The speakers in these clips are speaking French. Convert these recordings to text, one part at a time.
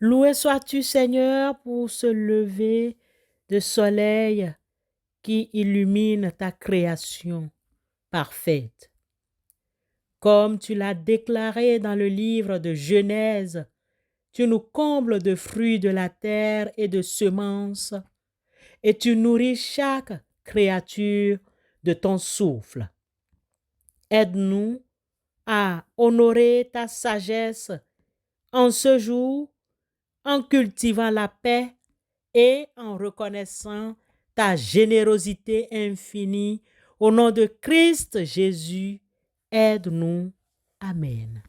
Loué sois-tu, Seigneur, pour ce lever de soleil qui illumine ta création parfaite. Comme tu l'as déclaré dans le livre de Genèse, tu nous combles de fruits de la terre et de semences, et tu nourris chaque créature de ton souffle. Aide-nous à honorer ta sagesse en ce jour, en cultivant la paix et en reconnaissant ta générosité infinie. Au nom de Christ Jésus, aide-nous. Amen.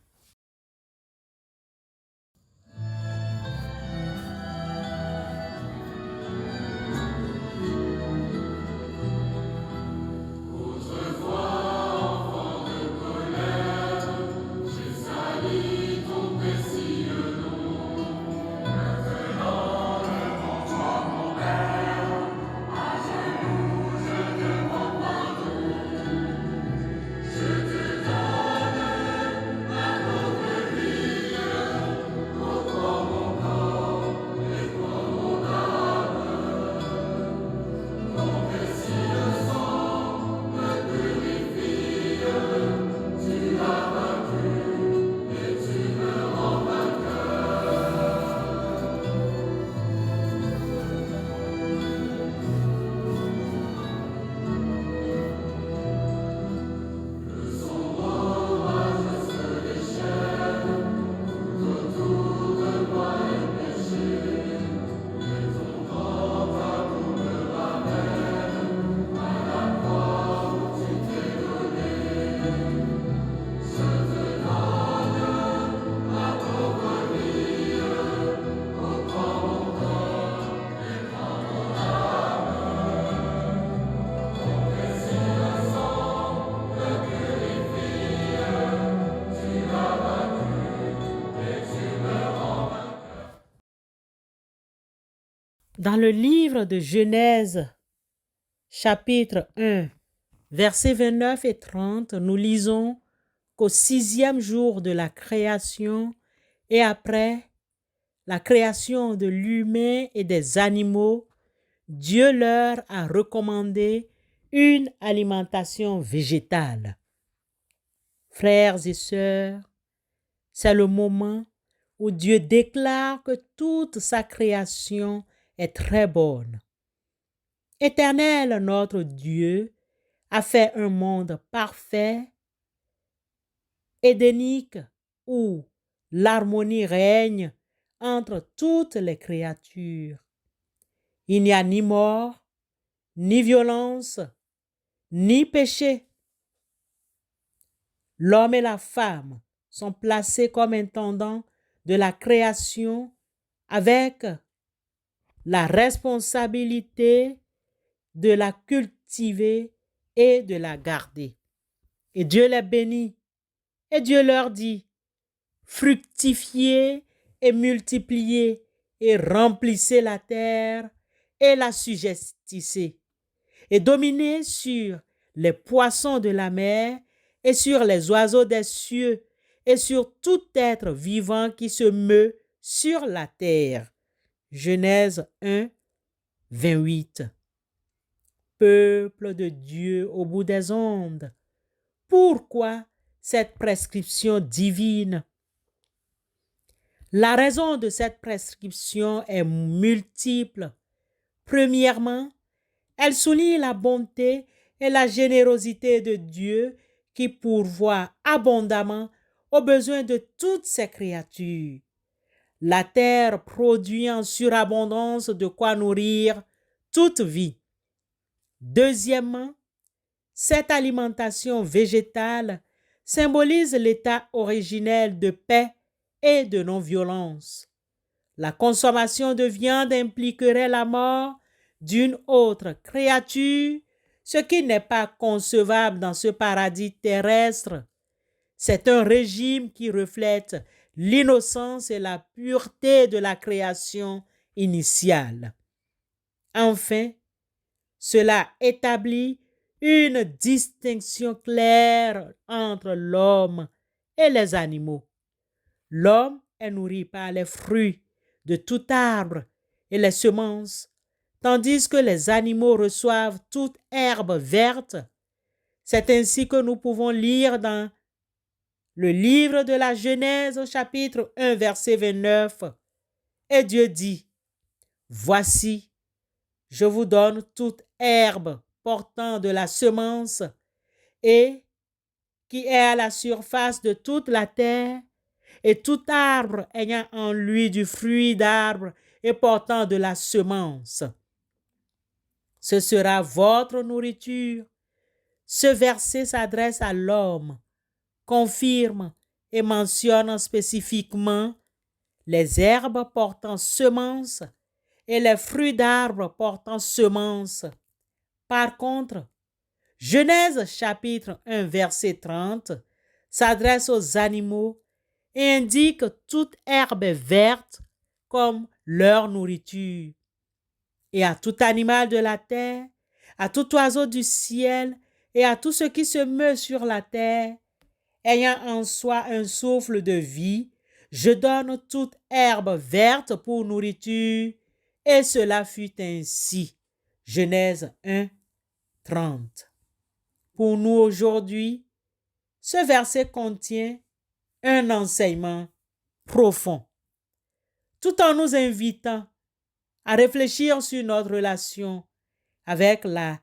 Dans le livre de Genèse, chapitre 1, versets 29 et 30, nous lisons qu'au sixième jour de la création et après la création de l'humain et des animaux, Dieu leur a recommandé une alimentation végétale. Frères et sœurs, c'est le moment où Dieu déclare que toute sa création est très bonne. Éternel, notre Dieu, a fait un monde parfait, édénique, où l'harmonie règne entre toutes les créatures. Il n'y a ni mort, ni violence, ni péché. L'homme et la femme sont placés comme intendants de la création avec la responsabilité de la cultiver et de la garder. Et Dieu les bénit. Et Dieu leur dit, fructifiez et multipliez et remplissez la terre et la sujettissez et dominez sur les poissons de la mer et sur les oiseaux des cieux et sur tout être vivant qui se meut sur la terre. Genèse 1, 28. Peuple de Dieu au bout des ondes, pourquoi cette prescription divine? La raison de cette prescription est multiple. Premièrement, elle souligne la bonté et la générosité de Dieu qui pourvoit abondamment aux besoins de toutes ses créatures. La terre produit en surabondance de quoi nourrir toute vie. Deuxièmement, cette alimentation végétale symbolise l'état originel de paix et de non-violence. La consommation de viande impliquerait la mort d'une autre créature, ce qui n'est pas concevable dans ce paradis terrestre. C'est un régime qui reflète l'innocence et la pureté de la création initiale. Enfin, cela établit une distinction claire entre l'homme et les animaux. L'homme est nourri par les fruits de tout arbre et les semences, tandis que les animaux reçoivent toute herbe verte. C'est ainsi que nous pouvons lire dans le livre de la Genèse au chapitre 1 verset 29. Et Dieu dit, voici, je vous donne toute herbe portant de la semence et qui est à la surface de toute la terre, et tout arbre ayant en lui du fruit d'arbre et portant de la semence. Ce sera votre nourriture. Ce verset s'adresse à l'homme, confirme et mentionne spécifiquement les herbes portant semence et les fruits d'arbres portant semence. Par contre, Genèse chapitre 1 verset 30 s'adresse aux animaux et indique toute herbe verte comme leur nourriture. Et à tout animal de la terre, à tout oiseau du ciel et à tout ce qui se meut sur la terre, ayant en soi un souffle de vie, je donne toute herbe verte pour nourriture. Et cela fut ainsi. Genèse 1, 30. Pour nous aujourd'hui, ce verset contient un enseignement profond, tout en nous invitant à réfléchir sur notre relation avec la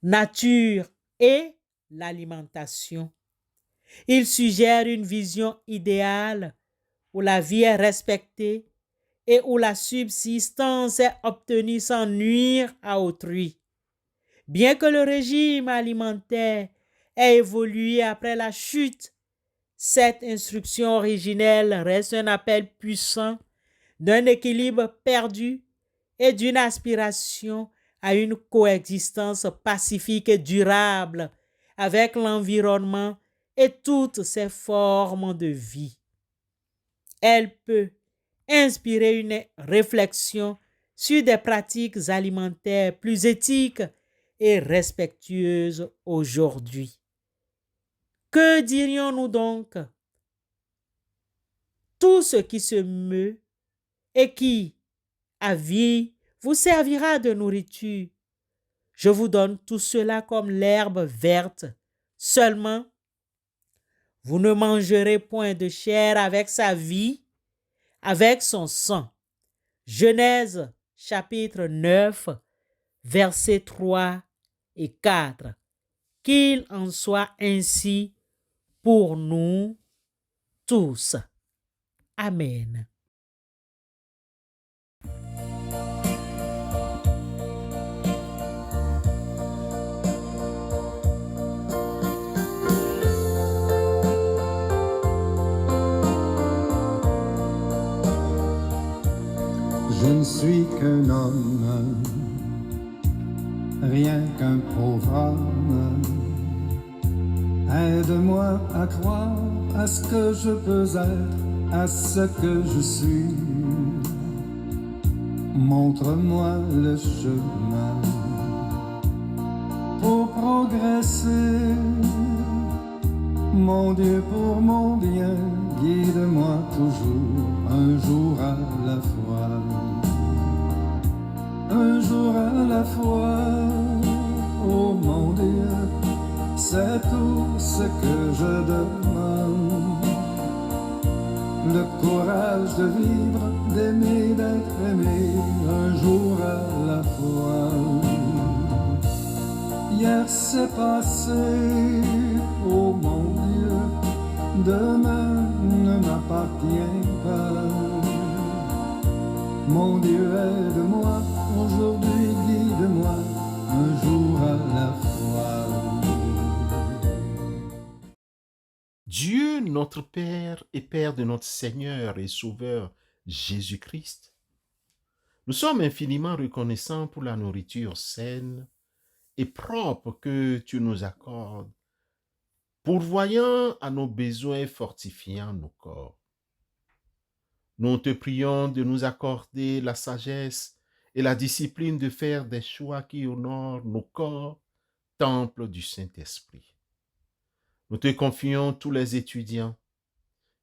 nature et l'alimentation. Il suggère une vision idéale où la vie est respectée et où la subsistance est obtenue sans nuire à autrui. Bien que le régime alimentaire ait évolué après la chute, cette instruction originelle reste un appel puissant d'un équilibre perdu et d'une aspiration à une coexistence pacifique et durable avec l'environnement et toutes ses formes de vie. Elle peut inspirer une réflexion sur des pratiques alimentaires plus éthiques et respectueuses aujourd'hui. Que dirions-nous donc? Tout ce qui se meut et qui, à vie, vous servira de nourriture. Je vous donne tout cela comme l'herbe verte. Seulement, vous ne mangerez point de chair avec sa vie, avec son sang. Genèse chapitre 9, versets 3 et 4. Qu'il en soit ainsi pour nous tous. Amen. Je ne suis qu'un homme, rien qu'un pauvre homme. Aide-moi à croire à ce que je peux être, à ce que je suis. Montre-moi le chemin pour progresser. Mon Dieu, pour mon bien, guide-moi toujours, un jour à la fois. Un jour à la fois, oh mon Dieu, c'est tout ce que je demande. Le courage de vivre, d'aimer, d'être aimé, un jour à la fois. Hier c'est passé, oh mon Dieu, demain ne m'appartient pas. Mon Dieu, aide-moi, aujourd'hui guide-moi, un jour à la fois. Dieu, notre Père et Père de notre Seigneur et Sauveur Jésus-Christ, nous sommes infiniment reconnaissants pour la nourriture saine et propre que tu nous accordes, pourvoyant à nos besoins et fortifiant nos corps. Nous te prions de nous accorder la sagesse et la discipline de faire des choix qui honorent nos corps, temple du Saint-Esprit. Nous te confions tous les étudiants,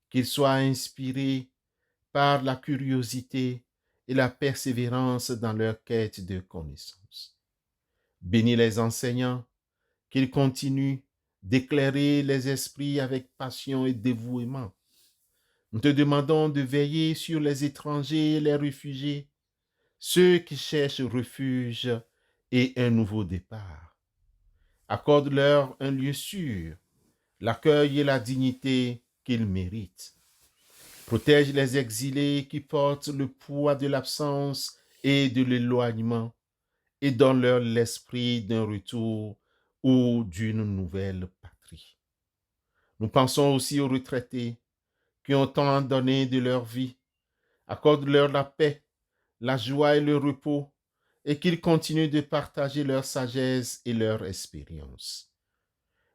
qu'ils soient inspirés par la curiosité et la persévérance dans leur quête de connaissance. Bénis les enseignants, qu'ils continuent d'éclairer les esprits avec passion et dévouement. Nous te demandons de veiller sur les étrangers et les réfugiés, ceux qui cherchent refuge et un nouveau départ. Accorde-leur un lieu sûr, l'accueil et la dignité qu'ils méritent. Protège les exilés qui portent le poids de l'absence et de l'éloignement et donne-leur l'esprit d'un retour ou d'une nouvelle patrie. Nous pensons aussi aux retraités qui ont tant donné de leur vie. Accorde-leur la paix, la joie et le repos, et qu'ils continuent de partager leur sagesse et leur expérience.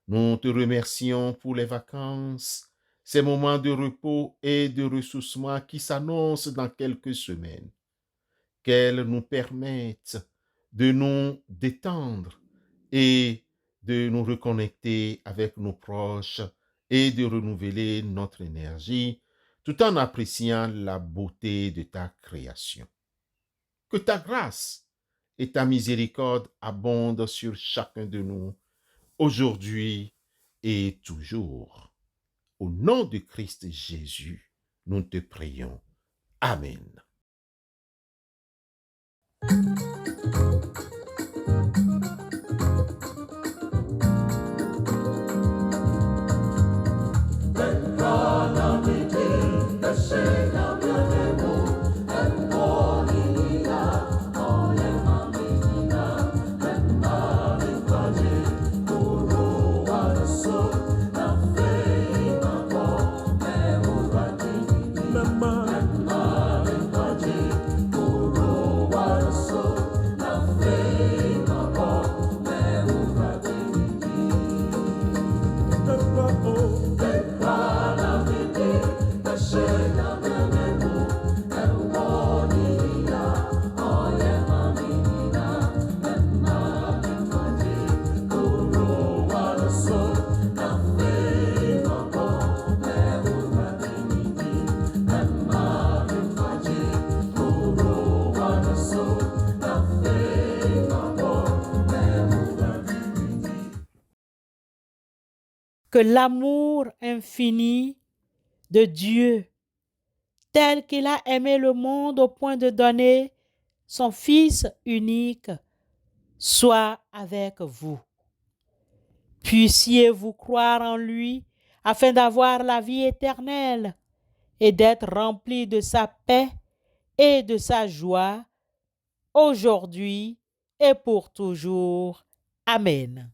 Nous te remercions pour les vacances, ces moments de repos et de ressourcement qui s'annoncent dans quelques semaines. Qu'elles nous permettent de nous détendre et de nous reconnecter avec nos proches et de renouveler notre énergie tout en appréciant la beauté de ta création. Que ta grâce et ta miséricorde abondent sur chacun de nous, aujourd'hui et toujours. Au nom de Christ Jésus, nous te prions. Amen. Que l'amour infini de Dieu, tel qu'il a aimé le monde au point de donner son Fils unique, soit avec vous. Puissiez-vous croire en lui afin d'avoir la vie éternelle et d'être remplis de sa paix et de sa joie, aujourd'hui et pour toujours. Amen.